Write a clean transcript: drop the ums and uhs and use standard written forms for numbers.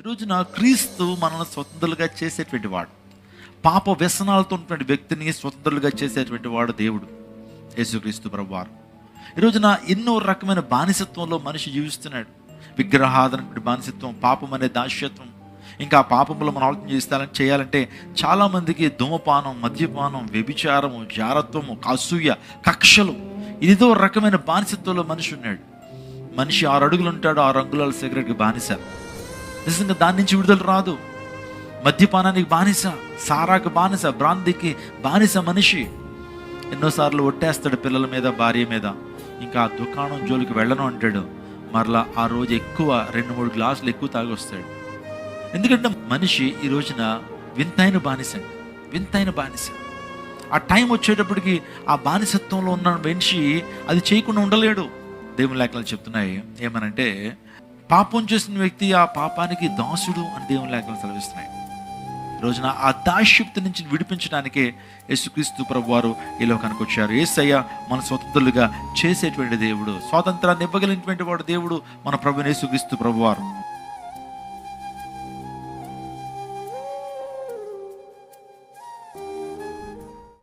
రోజున క్రీస్తు మనల్ని స్వతంత్రులుగా చేసేటువంటి వాడు. పాప వ్యసనాలతో ఉన్నటువంటి వ్యక్తిని స్వతంత్రులుగా చేసేటువంటి వాడు దేవుడు, యేసుక్రీస్తు ప్రభువారు. ఈ రోజున ఎన్నో రకమైన బానిసత్వంలో మనిషి జీవిస్తున్నాడు. విగ్రహాదనటువంటి బానిసత్వం, పాపం అనే దాస్యత్వం, ఇంకా ఆ పాపంలో మనం ఆలోచన చేయాలంటే చాలామందికి ధూమపానం, మద్యపానం, వ్యభిచారము, జారత్వము, అసూయ, కక్షలు, ఇదో రకమైన బానిసత్వంలో మనిషి ఉన్నాడు. మనిషి 6 అడుగులు ఉంటాడు, 6 అంగుళాల సిగరెట్కి బానిస. నిజంగా దాని నుంచి విడుదల రాదు. మద్యపానానికి బానిస, సారాకు బానిస, బ్రాంతికి బానిస మనిషి. ఎన్నోసార్లు ఒట్టేస్తాడు పిల్లల మీద, భార్య మీద. ఇంకా ఆ దుకాణం జోలికి వెళ్ళను అంటాడు. మరలా ఆ రోజు ఎక్కువ 2-3 గ్లాసులు ఎక్కువ తాగి వస్తాడు. ఎందుకంటే మనిషి ఈ రోజున వింతైన బానిస, వింతైన బానిస. ఆ టైం వచ్చేటప్పటికి ఆ బానిసత్వంలో ఉన్న మనిషి అది చేయకుండా ఉండలేడు. దేవుని లేఖనాలు చెప్తున్నాయి ఏమనంటే, పాపం చేసిన వ్యక్తి ఆ పాపానికి దాసుడు అని దేవుని లేఖనాలు సెలవిస్తున్నాయి. ఈ రోజున ఆ దాస్యప్తి నుంచి విడిపించడానికే యేసుక్రీస్తు ప్రభువారు ఈ లోకానికి వచ్చారు. యేసయ్య మన స్వతంత్రులుగా చేసేటువంటి దేవుడు, స్వాతంత్రాన్ని ఇవ్వగలిగినటువంటి వాడు దేవుడు మన ప్రభువైన యేసుక్రీస్తు ప్రభువారు.